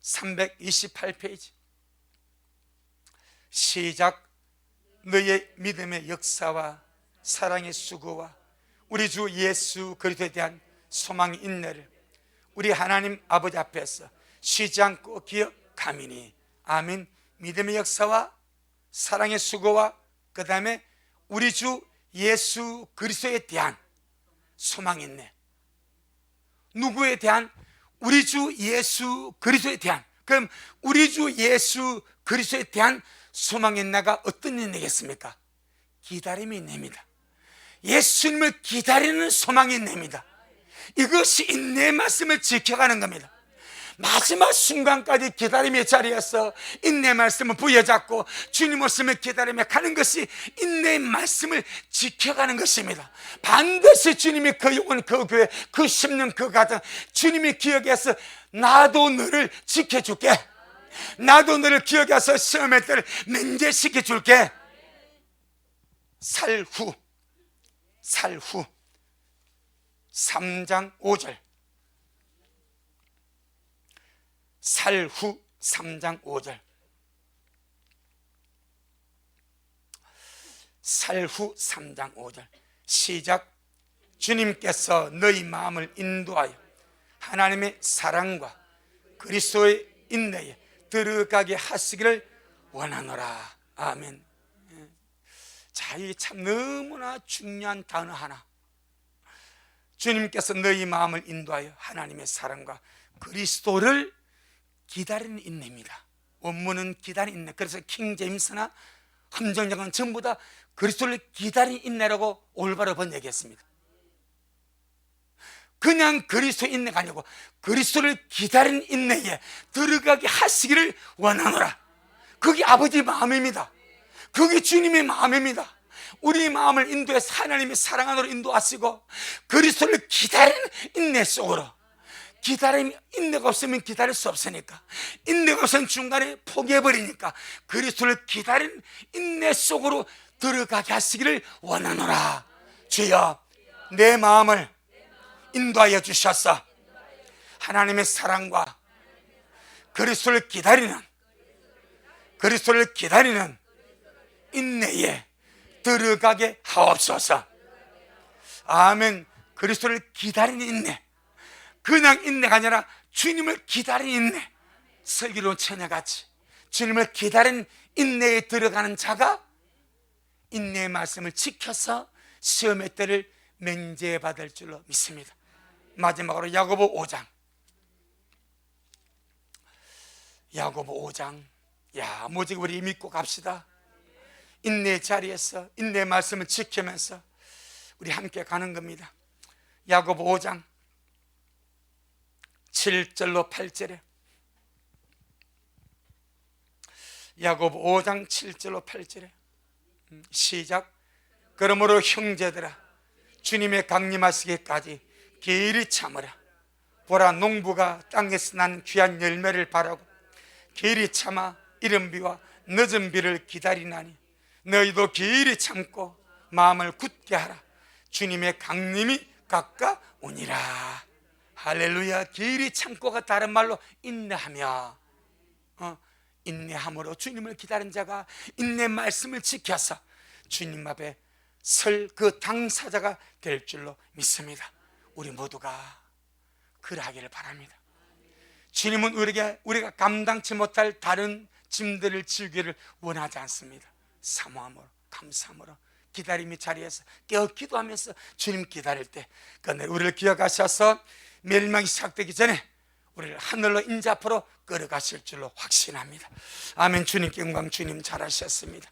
328페이지 시작. 너의 믿음의 역사와 사랑의 수고와 우리 주 예수 그리스도에 대한 소망의 인내를 우리 하나님 아버지 앞에서 쉬지 않고 기억하미니. 아멘. 믿음의 역사와 사랑의 수고와 그 다음에 우리 주 예수 그리스도에 대한 소망이 있네. 누구에 대한? 우리 주 예수 그리스도에 대한. 그럼 우리 주 예수 그리스도에 대한 소망의 인내가 어떤 인내겠습니까? 기다림의 인내입니다. 예수님을 기다리는 소망의 인내입니다. 이것이 인내의 말씀을 지켜가는 겁니다. 마지막 순간까지 기다림의 자리에서 인내의 말씀을 부여잡고 주님 오심을 기다리며 가는 것이 인내의 말씀을 지켜가는 것입니다. 반드시 주님이 그 영혼, 그 교회, 그 10년, 그 가정 주님이 기억해서 나도 너를 지켜줄게. 나도 너를 기억해서 시험의 때를 면제시켜 줄게. 살후 3장 5절 살후 3장 5절 살후 3장 5절 시작. 주님께서 너희 마음을 인도하여 하나님의 사랑과 그리스도의 인내에 들어가게 하시기를 원하노라. 아멘. 자, 이게 참 너무나 중요한 단어 하나. 주님께서 너희 마음을 인도하여 하나님의 사랑과 그리스도를 기다리는 인내입니다. 원문은 기다리는 인내. 그래서 킹 제임스나 함정장은 전부 다 그리스도를 기다리는 인내라고 올바로 번역했습니다. 그냥 그리스도 인내가 아니고 그리스도를 기다리는 인내에 들어가게 하시기를 원하노라. 그게 아버지 마음입니다. 그게 주님의 마음입니다. 우리 마음을 인도해서 하나님의 사랑 안으로 인도하시고 그리스도를 기다리는 인내 속으로. 기다림, 인내가 없으면 기다릴 수 없으니까, 인내가 없으면 중간에 포기해버리니까 그리스도를 기다리는 인내 속으로 들어가게 하시기를 원하노라. 주여, 내 마음을 인도하여 주셔서 하나님의 사랑과 그리스도를 기다리는 인내에 들어가게 하옵소서. 아멘. 그리스도를 기다리는 인내, 그냥 인내가 아니라 주님을 기다리는 인내. 슬기로운 처녀같이 주님을 기다리는 인내에 들어가는 자가 인내의 말씀을 지켜서 시험의 때를 면제받을 줄로 믿습니다. 마지막으로 야고보 5장. 야, 뭐지, 우리 믿고 갑시다. 인내의 자리에서 인내의 말씀을 지키면서 우리 함께 가는 겁니다. 야고보 5장 7절로 8절에, 야고보 5장 7절로 8절에 시작. 그러므로 형제들아, 주님의 강림하시기까지 길이 참으라. 보라, 농부가 땅에서 난 귀한 열매를 바라고 길이 참아 이른 비와 늦은 비를 기다리나니 너희도 길이 참고 마음을 굳게 하라. 주님의 강림이 가까우니라. 할렐루야. 길이 참고가 다른 말로 인내하며, 인내함으로 주님을 기다린 자가 인내 말씀을 지켜서 주님 앞에 설 그 당사자가 될 줄로 믿습니다. 우리 모두가 그러하기를 바랍니다. 주님은 우리가 감당치 못할 다른 짐들을 지기를 원하지 않습니다. 사모함으로, 감사함으로, 기다림의 자리에서 깨어 기도하면서 주님 기다릴 때 우리를 기억하셔서 멸망이 시작되기 전에 우리를 하늘로 인자 앞으로 끌어가실 줄로 확신합니다. 아멘. 주님께 영광. 주님 잘하셨습니다.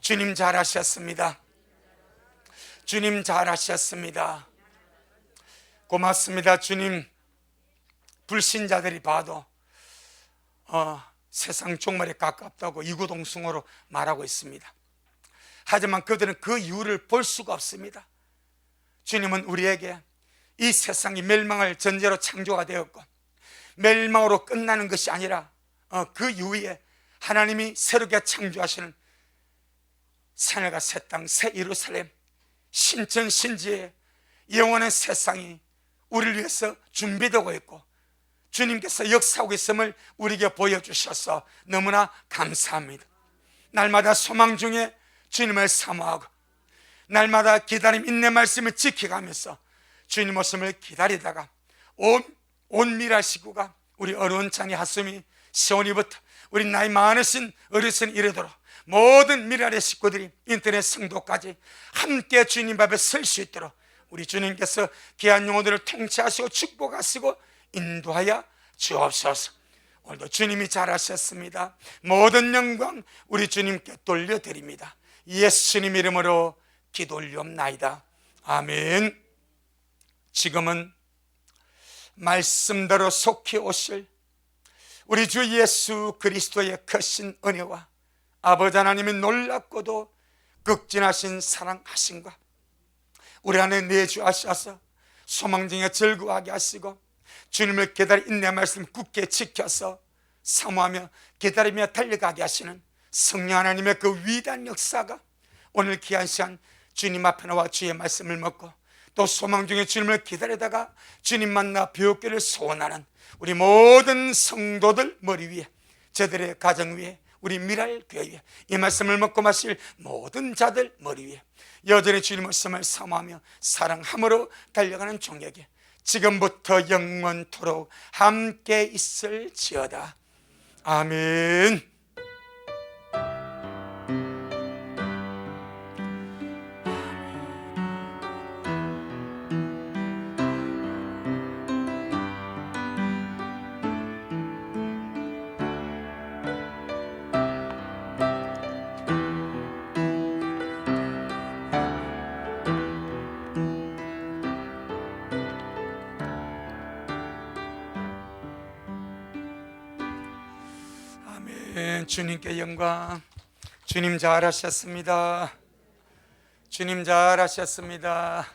주님 잘하셨습니다. 주님 잘하셨습니다. 고맙습니다. 주님, 불신자들이 봐도 세상 종말에 가깝다고 이구동성으로 말하고 있습니다. 하지만 그들은 그 이유를 볼 수가 없습니다. 주님은 우리에게 이 세상이 멸망을 전제로 창조가 되었고 멸망으로 끝나는 것이 아니라 그 이후에 하나님이 새롭게 창조하시는 새하늘과 새 땅, 새 예루살렘, 신천 신지의 영원한 세상이 우리를 위해서 준비되고 있고 주님께서 역사하고 있음을 우리에게 보여주셔서 너무나 감사합니다. 날마다 소망 중에 주님을 사모하고 날마다 기다림, 인내 말씀을 지켜가면서 주님 오심을 기다리다가 온 미라 식구가 우리 어려운 창의 하수미 시온이부터 우리 나이 많으신 어르신 이르도록 모든 미라의 식구들이 인터넷 성도까지 함께 주님 앞에 설 수 있도록 우리 주님께서 귀한 영혼들을 통치하시고 축복하시고 인도하여 주옵소서. 오늘도 주님이 잘하셨습니다. 모든 영광 우리 주님께 돌려드립니다. 예수님 이름으로 기도 올리옵나이다. 아멘. 지금은 말씀대로 속히 오실 우리 주 예수 그리스도의 크신 은혜와 아버지 하나님의 놀랍고도 극진하신 사랑하심과 우리 안에 내주하셔서 소망 중에 즐거워하게 하시고 주님을 기다리 인내 말씀 굳게 지켜서 사모하며 기다리며 달려가게 하시는 성령 하나님의 그 위대한 역사가 오늘 귀한 시간 주님 앞에 나와 주의 말씀을 먹고 또 소망 중에 주님을 기다리다가 주님 만나 배우기를 소원하는 우리 모든 성도들 머리 위에, 저들의 가정 위에, 우리 미랄 교회 위에 이 말씀을 먹고 마실 모든 자들 머리 위에 여전히 주님 말씀을 사모하며 사랑함으로 달려가는 종에게 지금부터 영원토록 함께 있을지어다. 아멘. 주님께 영광. 주님 잘하셨습니다. 주님 잘하셨습니다.